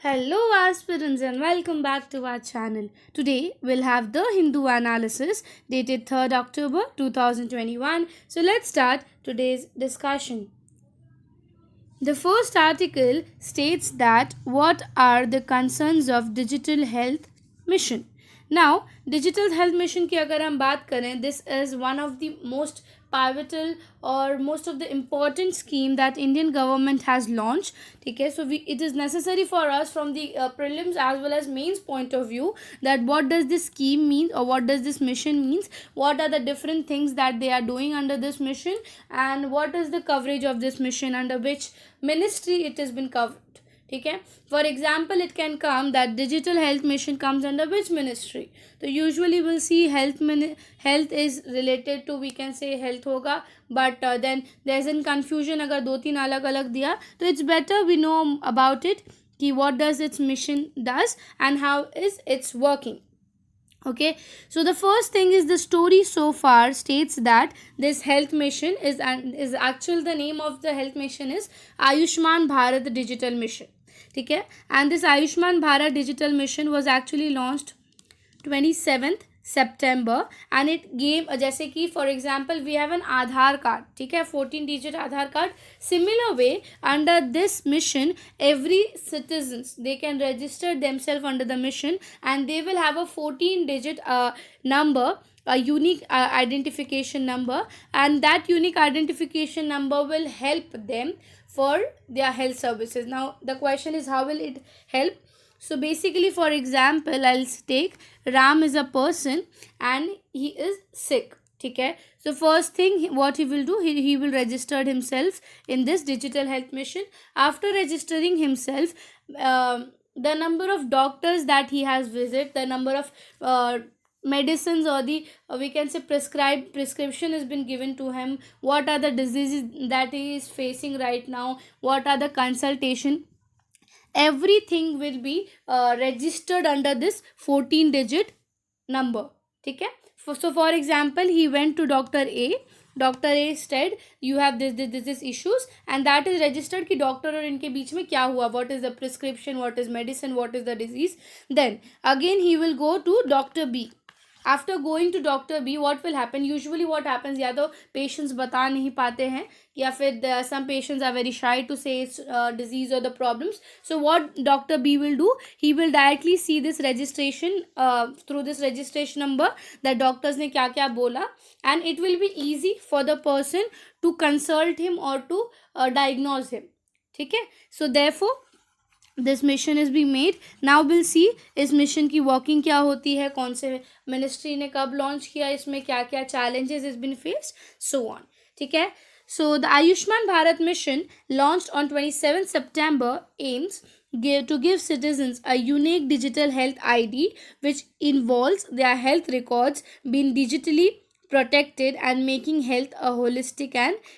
Hello, aspirants, and welcome back to our channel. Today, we'll have the Hindu analysis dated 3rd October 2021. So, let's start today's discussion. The first article states that what are the concerns of digital health mission. Now, digital health mission की अगर हम बात करें, this is one of the most pivotal or most of the important scheme that Indian government has launched. ठीक है, so it is necessary for us from the prelims as well as mains point of view that what does this scheme mean or what does this mission means, what are the different things that they are doing under this mission, and what is the coverage of this mission under which ministry it has been covered. ठीक है, for example it can come that digital health mission comes under which ministry. So usually we'll see health is related to, we can say health होगा, but then there's in confusion अगर दो तीन अलग अलग दिया, तो it's better we know about it कि what does its mission does and how is it's working. Okay, so the first thing is the story so far states that this health mission is actual, the name of the health mission is Ayushman Bharat Digital Mission. ठीक है, and this Ayushman Bharat Digital Mission was actually launched 27th September and it gave जैसे कि for example we have an Aadhaar card, ठीक है, 14 digit Aadhaar card. Similar way under this mission every citizens they can register themselves under the mission and they will have a 14 digit number, a unique identification number, and that unique identification number will help them for their health services. Now the question is how will it help. So basically, for example, I'll take Ram is a person and he is sick. ठीक है, so first thing what he will do, he will register himself in this digital health mission. After registering himself, the number of doctors that he has visited, the number of medicines or the we can say prescription has been given to him, what are the diseases that he is facing right now, what are the consultation, everything will be registered under this 14 digit number. ठीक है, so for example he went to Dr. A said you have this issues and that is registered कि doctor और इनके बीच में क्या हुआ, what is the prescription, what is medicine, what is the disease. Then again he will go to Dr. B. After going to doctor B what will happen, usually what happens, या तो patients बता नहीं पाते हैं या फिर some patients are very shy to say disease और the problems. So what doctor B will do, he will directly see this registration through this registration number that doctors ने क्या क्या बोला and it will be easy for the person to consult him और to diagnose him. ठीक है, so therefore this mission is be made. Now will see इस mission की working क्या होती है, कौन से मिनिस्ट्री ने कब लॉन्च किया, इसमें क्या क्या challenges is been faced, so on. ठीक है, so the Ayushman Bharat mission launched on 27 September aims to give citizens a unique digital health ID which involves their health records being digitally protected and making health a holistic and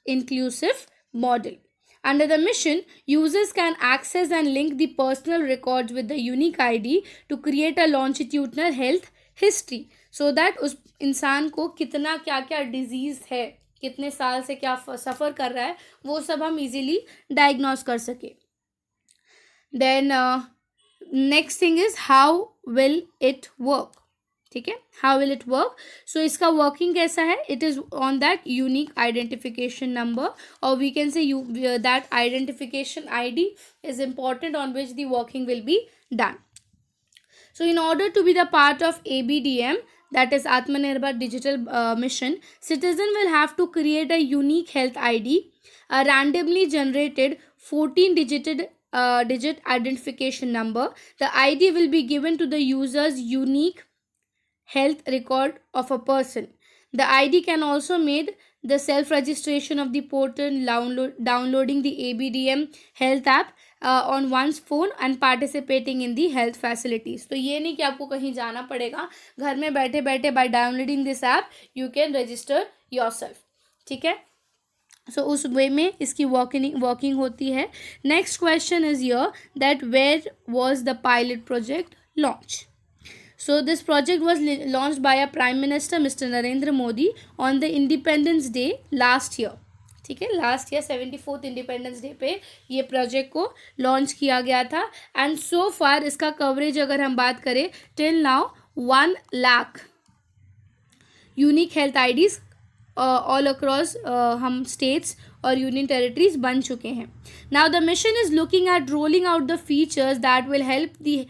inclusive model. Under the mission, users can access and link the personal records with the unique ID to create a longitudinal health history so that उस इंसान को कितना क्या क्या disease है, कितने साल से क्या सफ़र कर रहा है, वो सब हम इजीली डायग्नोज कर सके. Then next thing is how will it work. ठीक है, how will it work. So इसका वर्किंग कैसा है, it is on that unique identification number और we can say that identification ID is important on which the working will be done. So in order to be the part of ABDM, that is Atmanirbhar Digital Mission, citizen will have to create a unique health ID, a randomly generated 14 digit identification number. The ID will be given to the user's unique health record of a person. The ID can also made the self registration of the portal, downloading the ABDM health app on one's phone and participating in the health facilities. तो ये नहीं कि आपको कहीं जाना पड़ेगा, घर में बैठे बैठे by downloading this app you can register yourself. ठीक है, सो उस वे में इसकी वर्किंग होती है. Next question is here that where was the pilot project launch. So this project was launched by our Prime Minister Mr. Narendra Modi on the Independence Day last year. ठीक है, last year 74th independence day पे ये project को launch किया गया था। And so फार इसका coverage अगर हम बात करें, till now 1 lakh unique health IDs all across हम स्टेट्स और यूनियन टेरिटरीज बन चुके हैं। Now the mission is looking at rolling out the features that will help the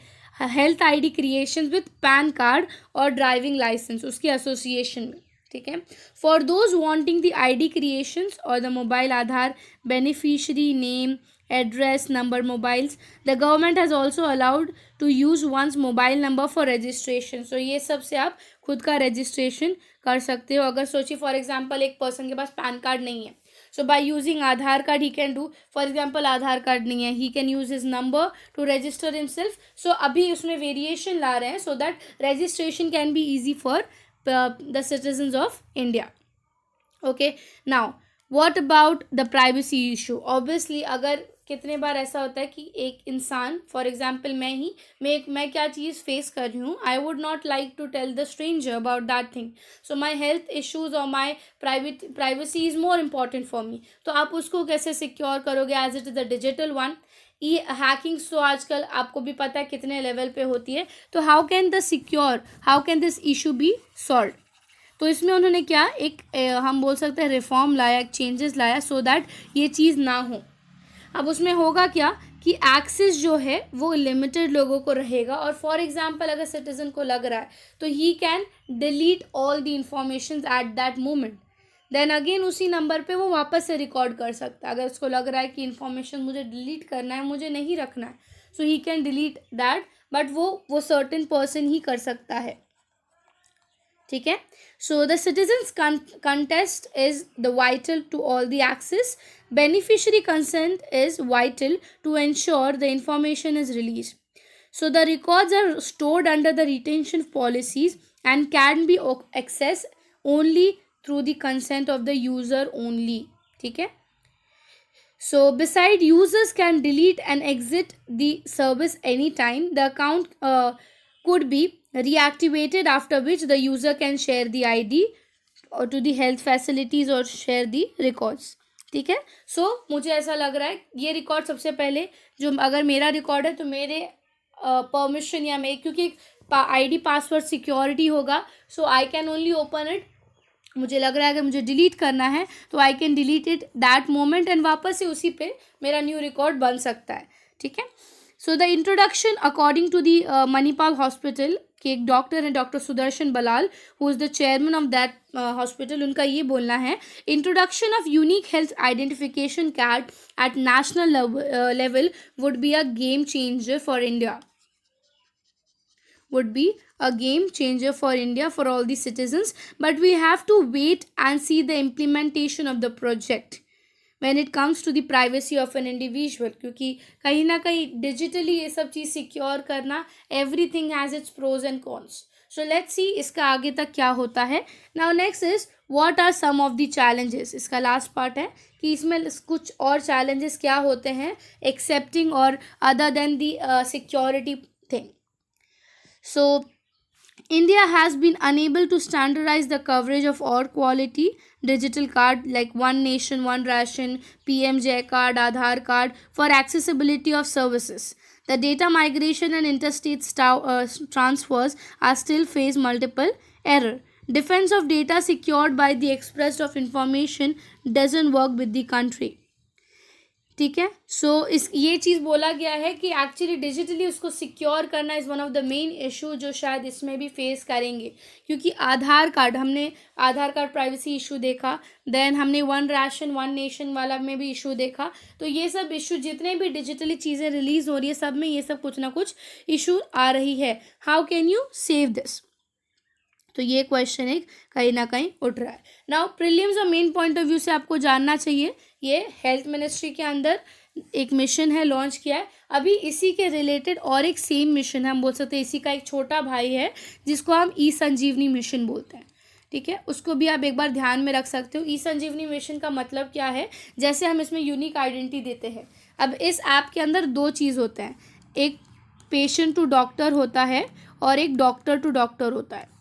health ID creation with PAN card और ड्राइविंग लाइसेंस, उसके association में। ठीक है, for those wanting the ID creations और the mobile Aadhaar beneficiary name address number mobiles, the government has also allowed to use once mobile number for registration. So ये सब से आप खुद का रजिस्ट्रेशन कर सकते हो। अगर सोचिए फॉर एग्जांपल एक पर्सन के पास पैन कार्ड नहीं है, so by using Aadhaar card he can do. For example Aadhaar card नहीं है, he can use his number to register himself. So अभी उसमें वेरिएशन ला रहे हैं so that registration can be easy for the citizens of India. Okay, now what about the privacy issue. Obviously अगर कितने बार ऐसा होता है कि एक इंसान, फॉर एग्जाम्पल मैं क्या चीज़ फेस कर रही हूँ, I would not like to tell the stranger about that thing, so my health issues और my privacy is more important for me. तो आप उसको कैसे सिक्योर करोगे as it is the digital one. ई हैकिंग्स तो आजकल आपको भी पता है कितने लेवल पे होती है। तो how can this issue be solve. तो इसमें उन्होंने क्या हम बोल सकते हैं रिफॉर्म लाया, एक चेंजेस लाया सो दैट ये चीज़ ना हो। अब उसमें होगा क्या कि एक्सेस जो है वो लिमिटेड लोगों को रहेगा। और फॉर एग्जांपल अगर सिटीजन को लग रहा है तो he can delete all the information at that moment, then again उसी नंबर पे वो वापस से रिकॉर्ड कर सकता है। अगर उसको लग रहा है कि इन्फॉर्मेशन मुझे डिलीट करना है, मुझे नहीं रखना है, so he can delete that, but वो सर्टेन पर्सन ही कर सकता है। ठीक है, so the citizens contest is the vital to all the access, beneficiary consent is vital to ensure the information is released. So the records are stored under the retention policies and can be accessed only through the consent of the user only. ठीक है, so beside users can delete and exit the service anytime. The account could be reactivated, after which the user can share the ID or to the health facilities or share the records. ठीक है, सो मुझे ऐसा लग रहा है ये record सबसे पहले जो अगर मेरा रिकॉर्ड है तो मेरे परमिशन या मेरे, क्योंकि आईडी पासवर्ड सिक्योरिटी होगा, so I can only open it. मुझे लग रहा है अगर मुझे डिलीट करना है तो I can delete it that moment and वापस से उसी पे मेरा न्यू रिकॉर्ड बन सकता है। ठीक है, so the introduction according to the Manipal hospital के एक डॉक्टर हैं, doctor Sudarshan Ballal, who is the chairman of that hospital, उनका ये बोलना है, introduction of unique health identification card at national level would be a game changer for India, would be a game changer for India, for all the citizens, but we have to wait and see the implementation of the project when it comes to the privacy of an individual, क्योंकि कहीं ना कहीं digitally ये सब चीज़ secure करना, everything has its pros and cons. So let's see इसका आगे तक क्या होता है. Now next is what are some of the challenges. इसका लास्ट पार्ट है कि इसमें कुछ और challenges क्या होते हैं accepting और other than the security thing. So India has been unable to standardize the coverage of all quality digital card like One Nation, One Ration, PMJ card, Aadhaar card for accessibility of services. The data migration and interstate transfers are still face multiple error. Defense of data secured by the express of information doesn't work with the country. ठीक है, सो इस ये चीज़ बोला गया है कि actually digitally उसको secure करना is one of the main issue जो शायद इसमें भी फेस करेंगे, क्योंकि हमने आधार कार्ड प्राइवेसी इशू देखा, देन हमने वन राशन वन नेशन वाला में भी इशू देखा। तो ये सब इशू जितने भी डिजिटली चीज़ें रिलीज़ हो रही है सब में ये सब कुछ ना कुछ इशू आ रही है। How can you save this, तो ये क्वेश्चन एक कहीं ना कहीं उठ रहा है। नाउ प्रीलिम्स और मेन पॉइंट ऑफ व्यू से आपको जानना चाहिए, ये हेल्थ मिनिस्ट्री के अंदर एक मिशन है लॉन्च किया है। अभी इसी के रिलेटेड और एक सेम मिशन है, हम बोल सकते हैं इसी का एक छोटा भाई है जिसको हम ई संजीवनी मिशन बोलते हैं। ठीक है, उसको भी आप एक बार ध्यान में रख सकते हो। ई संजीवनी मिशन का मतलब क्या है, जैसे हम इसमें यूनिक आइडेंटिटी देते हैं, अब इस ऐप के अंदर दो चीज़ होते हैं, एक पेशेंट टू डॉक्टर होता है और एक डॉक्टर टू डॉक्टर होता है।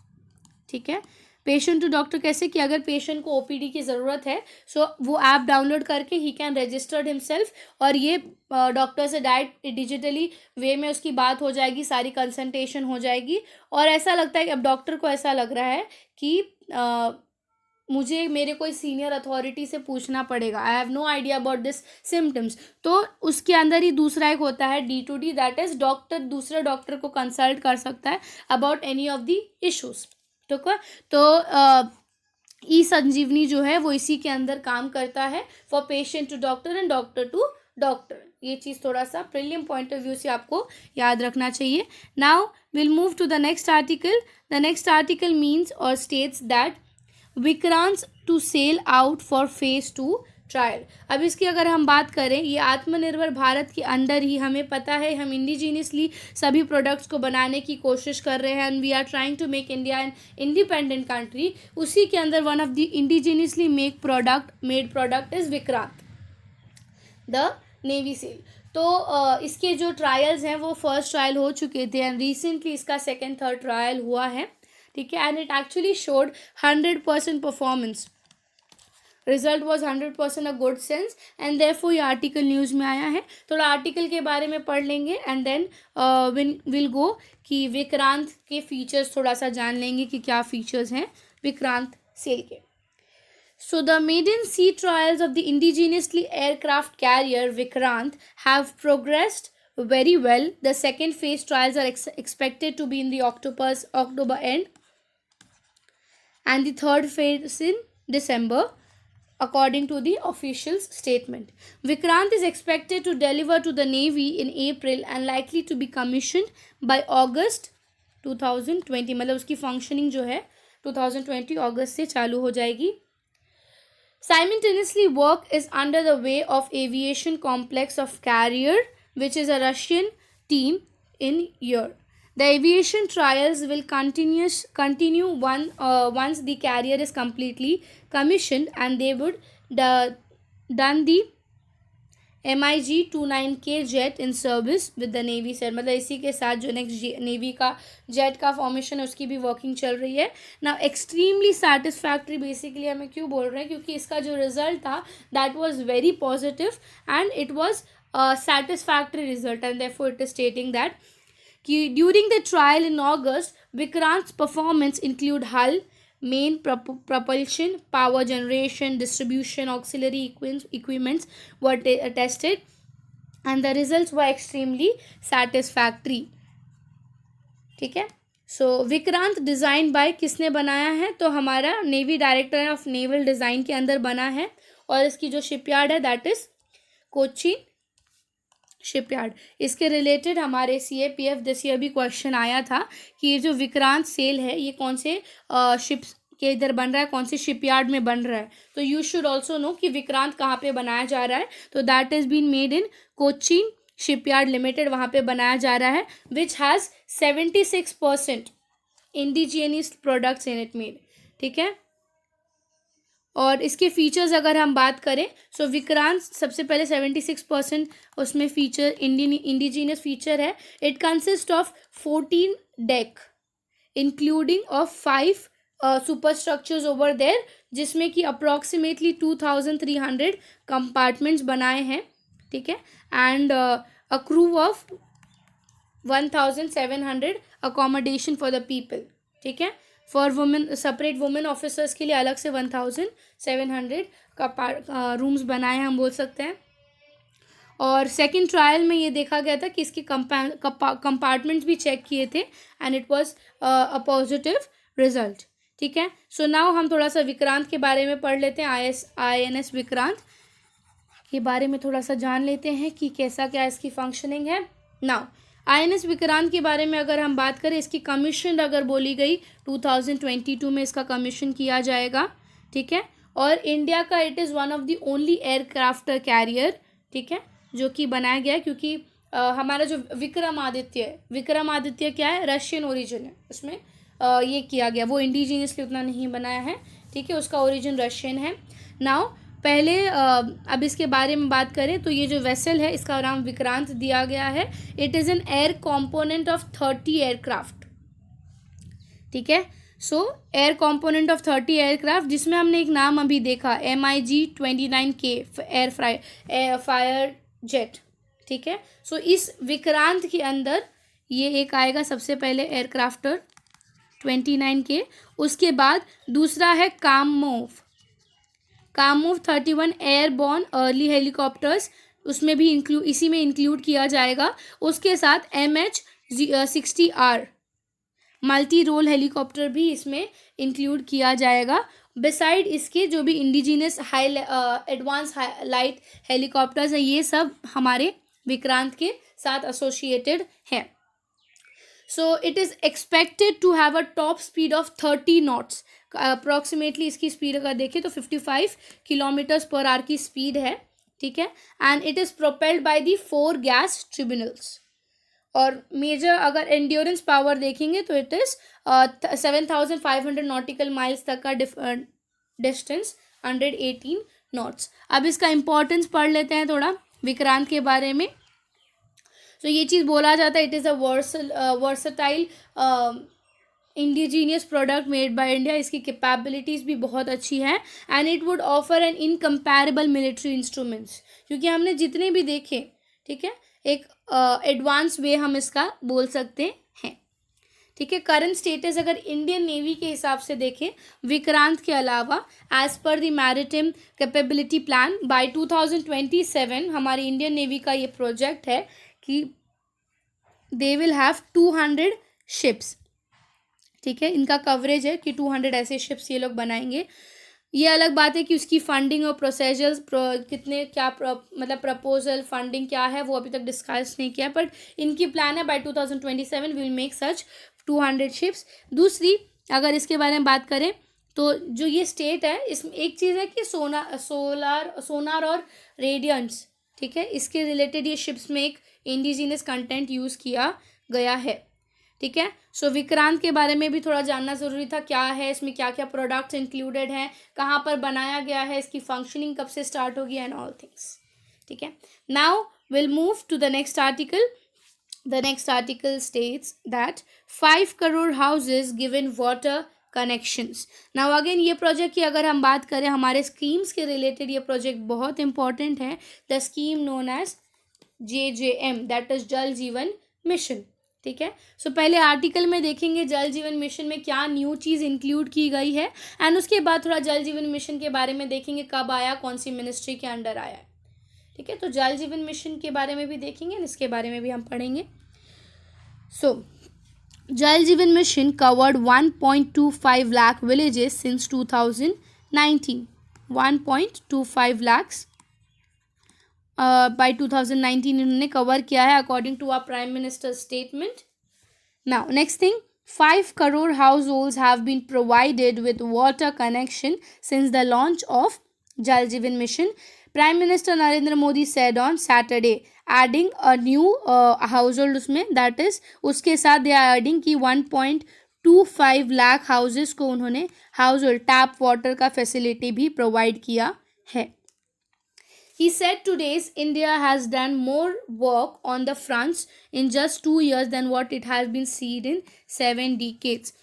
ठीक है, पेशेंट टू डॉक्टर कैसे कि अगर पेशेंट को ओपीडी की ज़रूरत है सो वो ऐप डाउनलोड करके ही कैन रजिस्टर्ड हिमसेल्फ, और ये डॉक्टर से डायरेक्ट डिजिटली वे में उसकी बात हो जाएगी, सारी कंसल्टेशन हो जाएगी। और ऐसा लगता है कि अब डॉक्टर को ऐसा लग रहा है कि मुझे मेरे कोई सीनियर अथॉरिटी से पूछना पड़ेगा, I have no idea about this symptoms. तो उसके अंदर ही दूसरा एक होता है D2D, दैट इज डॉक्टर दूसरे डॉक्टर को कंसल्ट कर सकता है about any of the issues. तो ई संजीवनी जो है वो इसी के अंदर काम करता है, for patient to doctor and doctor to doctor. ये चीज़ थोड़ा सा प्रीलिम पॉइंट ऑफ व्यू से आपको याद रखना चाहिए। Now will move to the next article. The next article means और states that Vikrant to sail out for phase 2 trial. अब इसकी अगर हम बात करें, ये आत्मनिर्भर भारत के अंदर ही हमें पता है हम इंडिजीनियसली सभी प्रोडक्ट्स को बनाने की कोशिश कर रहे हैं, and we are trying to make India an independent country. उसी के अंदर one of the indigenously made product is Vikrant the navy sail. तो इसके जो ट्रायल्स हैं वो फर्स्ट ट्रायल हो चुके थे एंड रिसेंटली इसका सेकेंड थर्ड ट्रायल हुआ है, ठीक है, and it actually showed 100% performance. Result was 100% a good sense, and therefore ये आर्टिकल न्यूज़ में आया है। थोड़ा आर्टिकल के बारे में पढ़ लेंगे एंड देन विल गो कि विक्रांत के फीचर्स थोड़ा सा जान लेंगे कि क्या फीचर्स हैं विक्रांत सेल के। So the maiden sea trials of the indigenously aircraft carrier Vikrant have progressed very well. The second phase trials are expected to be in the October end, and the third phase in December, according to the official statement. Vikrant is expected to deliver to the Navy in April and likely to be commissioned by August 2020. मतलब उसकी functioning जो है 2020 अगस्त से चालू हो जाएगी। Simultaneously, work is under the way of aviation complex of Carrier, which is a Russian team in Europe. The aviation trials will continue once the carrier is completely commissioned, and they would done the MiG-29K jet in service with the navy set. मतलब इसी के साथ जो next navy का jet का formation है उसकी भी वर्किंग चल रही है ना। एक्सट्रीमली सेटिस्फैक्ट्री बेसिकली हमें क्यों बोल रहे हैं, क्योंकि इसका जो रिजल्ट था that was very positive and it was satisfactory result, and therefore it is stating that during the trial in August, Vikrant's performance include hull, main propulsion, power generation, distribution, auxiliary equipments were tested, and the results were extremely satisfactory. ठीक है, सो Vikrant design by किसने बनाया है, तो हमारा navy director of naval design के अंदर बना है, और इसकी जो शिपयार्ड है दैट इज़ कोचीन शिपयार्ड। इसके रिलेटेड हमारे CAPF दिस ईयर भी क्वेश्चन आया था कि ये जो विक्रांत सेल है ये कौन से शिप्स के इधर बन रहा है, कौन से शिपयार्ड में बन रहा है। तो यू शुड ऑल्सो नो कि विक्रांत कहाँ पे बनाया जा रहा है, तो that is been made in Cochin shipyard limited, वहाँ पे बनाया जा रहा है, which has 76% indigenous products in it made. ठीक है, और इसके फीचर्स अगर हम बात करें, सो विक्रांत सबसे पहले 76% उसमें फीचर इंडिजीनियस फीचर है। It consist of 14 deck including of 5 super structures over there, जिसमें कि अप्रॉक्सीमेटली 2300 कंपार्टमेंट्स बनाए हैं। ठीक है, and a crew of 1700 accommodation for the people. ठीक है, for women separate women officers के लिए अलग से 1700 का रूम्स बनाए हम बोल सकते हैं। और सेकंड ट्रायल में ये देखा गया था कि इसके कंपार्टमेंट्स भी चेक किए थे and it was a positive result. ठीक है, सो नाउ हम थोड़ा सा विक्रांत के बारे में पढ़ लेते हैं। INS विक्रांत के बारे में थोड़ा सा जान लेते हैं कि कैसा क्या इसकी फंक्शनिंग है। नाउ INS विक्रांत के बारे में अगर हम बात करें, इसकी कमीशन अगर बोली गई 2022 में इसका कमीशन किया जाएगा। ठीक है, और इंडिया का it is one of the only aircraft carrier, ठीक है, जो कि बनाया गया है, क्योंकि हमारा जो विक्रमादित्य क्या है, रशियन ओरिजिन है, उसमें ये किया गया, वो इंडिजीनियसली उतना नहीं बनाया है। ठीक है, उसका ओरिजिन रशियन है। नाउ पहले अब इसके बारे में बात करें तो ये जो वेसल है इसका नाम विक्रांत दिया गया है। It is an air component of 30 aircraft. ठीक है, सो एयर कॉम्पोनेंट ऑफ 30 एयरक्राफ्ट, जिसमें हमने एक नाम अभी देखा MiG-29K फायर जेट, ठीक है। सो इस विक्रांत के अंदर ये एक आएगा सबसे पहले एयरक्राफ्टर 29K। उसके बाद दूसरा है कामोव 31 एयरबॉर्न अर्ली हेलीकॉप्टर्स, उसमें भी इसी में इंक्लूड किया जाएगा। उसके साथ MH-60R मल्टी रोल हेलीकॉप्टर भी इसमें इंक्लूड किया जाएगा। बिसाइड इसके जो भी इंडिजिनियस एडवांस लाइट हेलीकॉप्टर्स हैं, ये सब हमारे विक्रांत के साथ एसोसिएटेड हैं। So it is expected to have a top speed of 30 knots. Approximately इसकी स्पीड अगर देखें तो 55 किलोमीटर्स पर आवर की स्पीड है, ठीक है। And it is propelled by the 4 gas tribunals. और मेजर अगर एंड्योरेंस पावर देखेंगे तो इट इज़ 7,500 नॉटिकल माइल्स तक का डिस्टेंस, 118 नॉट्स। अब इसका इम्पोर्टेंस पढ़ लेते हैं थोड़ा विक्रांत के बारे में। तो ये चीज़ बोला जाता है it is a versatile indigenous product made by India. इसकी कैपेबिलिटीज़ भी बहुत अच्छी हैं and it would offer an incomparable military instruments, क्योंकि हमने जितने भी देखे, ठीक है, एक एडवांस वे हम इसका बोल सकते हैं, ठीक है। करंट स्टेटस अगर इंडियन नेवी के हिसाब से देखें, विक्रांत के अलावा as per the maritime capability plan by 2027 हमारी इंडियन नेवी का ये प्रोजेक्ट है कि दे विल हैव 200 शिप्स, ठीक है। इनका कवरेज है कि 200 ऐसे शिप्स ये लोग बनाएंगे। ये अलग बात है कि उसकी फंडिंग और प्रोसीजर्स कितने क्या मतलब प्रपोजल फंडिंग क्या है वो अभी तक डिस्कस नहीं किया, बट इनकी प्लान है by 2027 will make such 200 ships. दूसरी अगर इसके बारे में बात करें तो जो ये स्टेट है इसमें एक चीज़ है कि सोनार और रेडियंट्स, ठीक है, इसके रिलेटेड ये शिप्स में एक इंडिजिनियस कंटेंट यूज़ किया गया है, ठीक है। सो विक्रांत के बारे में भी थोड़ा जानना ज़रूरी था, क्या है इसमें, क्या क्या प्रोडक्ट्स इंक्लूडेड हैं, कहाँ पर बनाया गया है, इसकी फंक्शनिंग कब से स्टार्ट होगी एंड ऑल थिंग्स, ठीक है। Now will move to the next article. The next article states that 5 crore houses given water connections. Now again ये प्रोजेक्ट की अगर हम बात करें हमारे स्कीम्स के रिलेटेड, ये प्रोजेक्ट बहुत इंपॉर्टेंट है। The scheme known as JJM, that is Jal Jeevan mission, ठीक है। सो पहले आर्टिकल में देखेंगे जल जीवन मिशन में क्या न्यू चीज़ इंक्लूड की गई है एंड उसके बाद थोड़ा जल जीवन मिशन के बारे में देखेंगे, कब आया, कौन सी मिनिस्ट्री के अंडर आया है, ठीक है। तो जल जीवन मिशन के बारे में भी देखेंगे, इसके बारे में भी हम पढ़ेंगे। So Jal Jeevan mission covered 1.25 lakh villages since 2019, 1.25 lakhs by 2019 इन्होंने कवर किया है according to our prime minister statement. Now next thing, 5 crore households have been provided with water connection since the launch of Jal Jeevan Mission. Prime Minister Narendra Modi said on Saturday, adding a new household उसमें, that is उसके साथ they are adding कि 1.25 lakh houses को उन्होंने house tap water का facility भी provide किया है। He said today's India has done more work on the fronts in just 2 years than what it has been seen in 7 decades.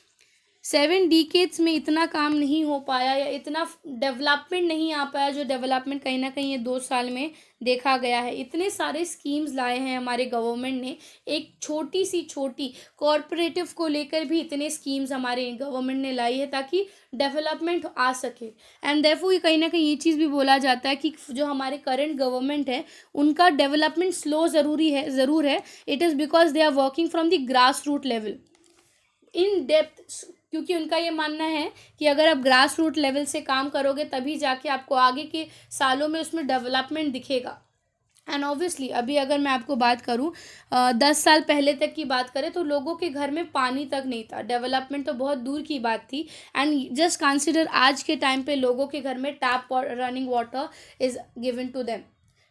7 decades में इतना काम नहीं हो पाया या इतना डेवलपमेंट नहीं आ पाया जो डेवलपमेंट कहीं ना कहीं ये 2 साल में देखा गया है। इतने सारे स्कीम्स लाए हैं हमारे गवर्नमेंट ने, एक छोटी सी छोटी कॉरपोरेटिव को लेकर भी इतने स्कीम्स हमारे गवर्नमेंट ने लाई है ताकि डेवलपमेंट आ सके। एंड देयरफॉर कहीं ना कहीं ये चीज़ भी बोला जाता है कि जो हमारे करंट गवर्नमेंट है उनका डेवलपमेंट स्लो ज़रूर है। It is because they are working from the grass root level in depth, क्योंकि उनका ये मानना है कि अगर आप ग्रास रूट लेवल से काम करोगे तभी जाके आपको आगे के सालों में उसमें डेवलपमेंट दिखेगा। एंड ऑब्वियसली अभी अगर मैं आपको बात करूं 10 साल पहले तक की बात करें तो लोगों के घर में पानी तक नहीं था, डेवलपमेंट तो बहुत दूर की बात थी। एंड जस्ट कंसिडर आज के टाइम पे लोगों के घर में tap running water is given to them,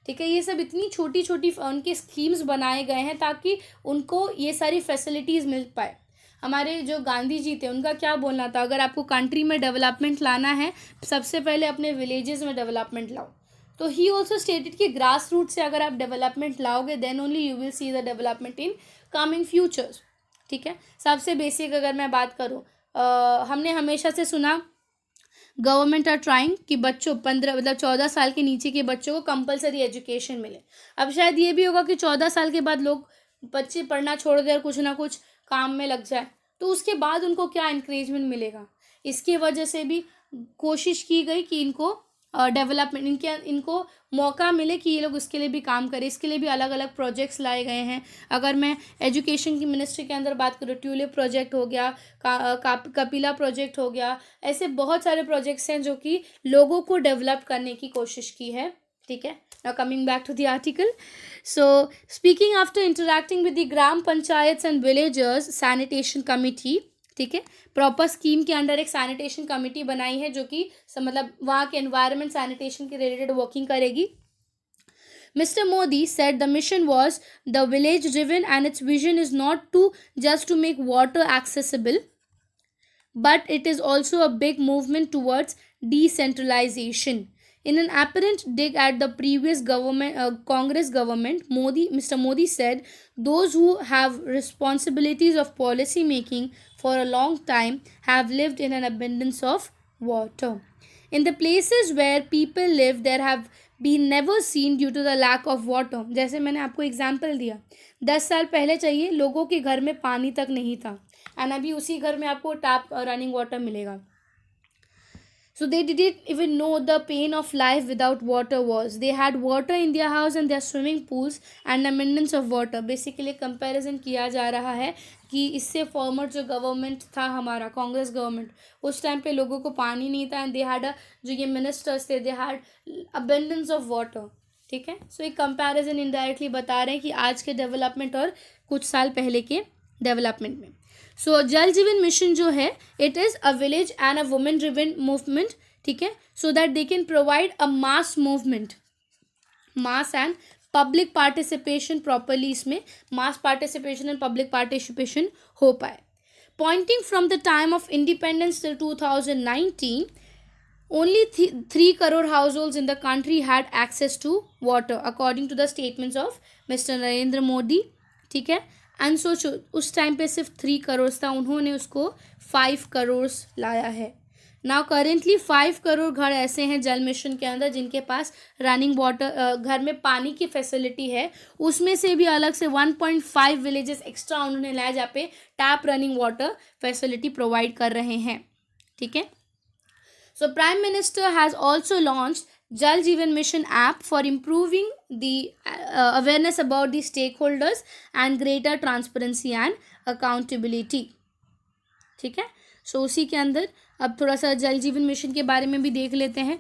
ठीक है। ये सब इतनी छोटी छोटी उनके स्कीम्स बनाए गए हैं ताकि उनको ये सारी फैसिलिटीज़ मिल पाए। हमारे जो गांधी जी थे उनका क्या बोलना था, अगर आपको कंट्री में डेवलपमेंट लाना है सबसे पहले अपने विलेजेस में डेवलपमेंट लाओ। तो ही ऑल्सो स्टेटेड कि ग्रास रूट से अगर आप डेवलपमेंट लाओगे then only you will see the development in coming futures, ठीक है। सबसे बेसिक अगर मैं बात करूँ हमने हमेशा से सुना गवर्नमेंट आर ट्राइंग कि बच्चों 14 साल के नीचे के बच्चों को कंपलसरी एजुकेशन मिले। अब शायद ये भी होगा कि 14 साल के बाद लोग बच्चे पढ़ना छोड़ दें और कुछ ना कुछ काम में लग जाए, तो उसके बाद उनको क्या इंक्रेजमेंट मिलेगा। इसकी वजह से भी कोशिश की गई कि इनको डेवलपमेंट इनको मौका मिले कि ये लोग इसके लिए भी काम करें। इसके लिए भी अलग अलग प्रोजेक्ट्स लाए गए हैं। अगर मैं एजुकेशन की मिनिस्ट्री के अंदर बात करूँ, ट्यूलिप प्रोजेक्ट हो गया, कपिला प्रोजेक्ट हो गया, ऐसे बहुत सारे प्रोजेक्ट्स हैं जो कि लोगों को डेवलप करने की कोशिश की है। ठीक है, now coming back to the article. So speaking after interacting with the gram panchayats and villagers sanitation committee, ठीक है, प्रॉपर स्कीम के अंडर एक सैनिटेशन कमेटी बनाई है जो कि मतलब वहाँ के एनवायरनमेंट सैनिटेशन के रिलेटेड वर्किंग करेगी। Mr. Modi said the mission was the village driven and its vision is not to just to make water accessible, but it is also a big movement towards decentralization. In an apparent dig at the previous Congress government, Mr. Modi said, "Those who have responsibilities of policy making for a long time have lived in an abundance of water. In the places where people live, there have been never seen due to the lack of water." जैसे मैंने आपको example दिया, 10 साल पहले चाहिए लोगों के घर में पानी तक नहीं था, एंड अभी उसी घर में आपको टैप रनिंग वाटर मिलेगा। So they didn't even know the pain of life without water was. They had water in their house and their swimming pools and abundance of water. Basically comparison किया जा रहा है कि इससे farmer जो government था हमारा कांग्रेस गवर्नमेंट, उस टाइम पे लोगों को पानी नहीं था, एंड दे हैड जो ये मिनिस्टर्स थे they had abundance of water. ठीक है, सो एक कंपैरिजन इनडायरेक्टली बता रहे हैं कि आज के डेवलपमेंट और कुछ साल पहले के डेवलपमेंट में। सो जल जीवन मिशन जो है, it is a village and a women driven movement. ठीक है, so that they can provide a mass movement, mass and public participation properly, इसमें mass participation and public participation हो पाए। Pointing from the time of independence till 2019, only 3 crore households in the country had access to water according to the statements of Mr. Narendra Modi. ठीक है, and सोचो उस time पे सिर्फ 3 करोड़ था, उन्होंने उसको 5 करोड़ लाया है। नाउ करेंटली 5 करोड़ घर ऐसे हैं जल मिशन के अंदर जिनके पास रनिंग वाटर, घर में पानी की फैसिलिटी है। उसमें से भी अलग से 1.5 विलेजेस एक्स्ट्रा उन्होंने लाया जहाँ पे tap running water facility provide कर रहे हैं। ठीक है, so Prime Minister has also launched Jal Jeevan Mission app for improving the awareness about the stakeholders and greater transparency and accountability. ठीक है, सो उसी के अंदर अब थोड़ा सा जल जीवन मिशन के बारे में भी देख लेते हैं,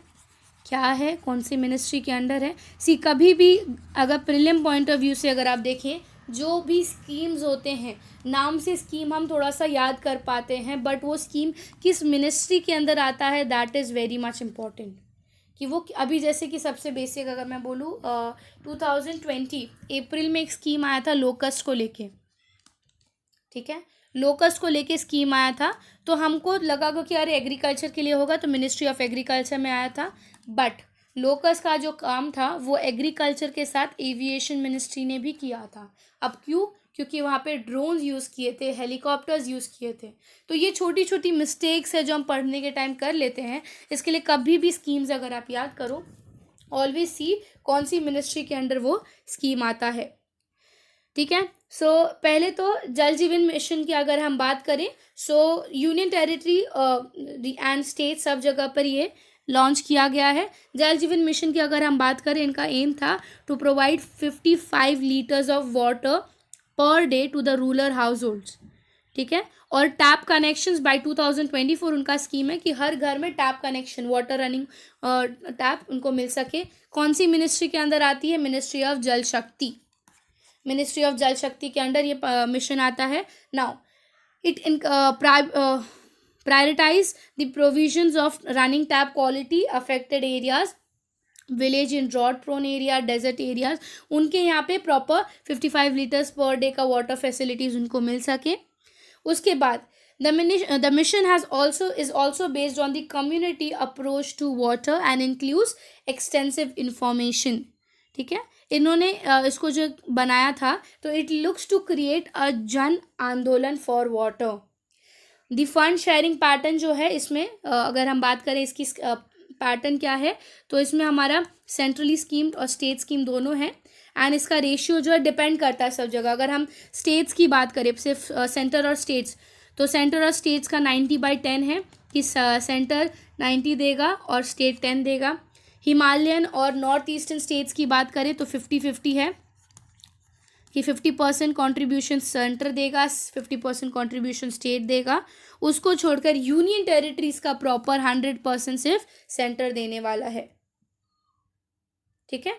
क्या है, कौन सी मिनिस्ट्री के अंडर है। कभी भी अगर प्रीलिम पॉइंट ऑफ व्यू से अगर आप देखें, जो भी स्कीम्स होते हैं, नाम से स्कीम हम थोड़ा सा याद कर पाते हैं, बट वो स्कीम किस मिनिस्ट्री के अंदर आता है that is very much important. कि वो अभी जैसे कि सबसे बेसिक अगर मैं बोलूँ 2020 अप्रैल में एक स्कीम आया था लोकस्ट को लेके। ठीक है, लोकस्ट को लेके स्कीम आया था, तो हमको लगा कि अरे एग्रीकल्चर के लिए होगा, तो मिनिस्ट्री ऑफ एग्रीकल्चर में आया था। बट लोकस्ट का जो काम था वो एग्रीकल्चर के साथ एविएशन मिनिस्ट्री ने भी किया था। अब क्यों? क्योंकि वहाँ पे ड्रोन्स यूज़ किए थे, हेलीकॉप्टर्स यूज़ किए थे। तो ये छोटी छोटी मिस्टेक्स है जो हम पढ़ने के टाइम कर लेते हैं। इसके लिए कभी भी स्कीम्स अगर आप याद करो, ऑलवेज सी कौन सी मिनिस्ट्री के अंडर वो स्कीम आता है। ठीक है, सो पहले तो जल जीवन मिशन की अगर हम बात करें, सो यूनियन टेरिटरी एंड स्टेट सब जगह पर ये लॉन्च किया गया है। जल जीवन मिशन की अगर हम बात करें, इनका एम था to provide 55 litres of water per day to the rural households. ठीक है, और टैप कनेक्शंस बाय 2024 उनका स्कीम है कि हर घर में tap connection, water running tap उनको मिल सके। कौन सी मिनिस्ट्री के अंदर आती है? मिनिस्ट्री ऑफ जल शक्ति। मिनिस्ट्री ऑफ जल शक्ति के अंडर ये मिशन आता है। Now it prioritize the provisions of running tap quality affected areas, village in drought prone area, desert areas, उनके यहाँ पे प्रॉपर 55 लीटर्स पर डे का वाटर फैसिलिटीज़ उनको मिल सके। उसके बाद the mission is also based on the community approach to water and includes extensive information। ठीक है, इन्होंने इसको जो बनाया था, तो it looks to create a jan andolan for water. The fund sharing pattern जो है इसमें अगर हम बात करें इसकी पैटर्न क्या है, तो इसमें हमारा सेंट्रली स्कीम्ड और स्टेट स्कीम दोनों है। एंड इसका रेशियो जो है डिपेंड करता है सब जगह। अगर हम स्टेट्स की बात करें, सिर्फ सेंटर और स्टेट्स, तो सेंटर और स्टेट्स का 90/10 है कि सेंटर 90 देगा और स्टेट 10 देगा। हिमालयन और नॉर्थ ईस्टर्न स्टेट्स की बात करें तो 50-50 है कि 50% कॉन्ट्रीब्यूशन सेंटर देगा, 50% कॉन्ट्रीब्यूशन स्टेट देगा। उसको छोड़कर यूनियन टेरिटरीज का प्रॉपर 100% सिर्फ सेंटर देने वाला है। ठीक है,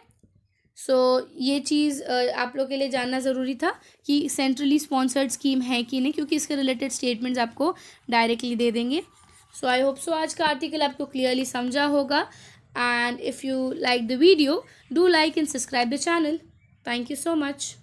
सो ये चीज़ आप लोग के लिए जानना ज़रूरी था कि सेंट्रली स्पॉन्सर्ड स्कीम है कि नहीं, क्योंकि इसके रिलेटेड स्टेटमेंट्स आपको डायरेक्टली दे देंगे। सो आई होप सो आज का आर्टिकल आपको क्लियरली समझा होगा। And if you like the video, do like and subscribe the channel. Thank you so much.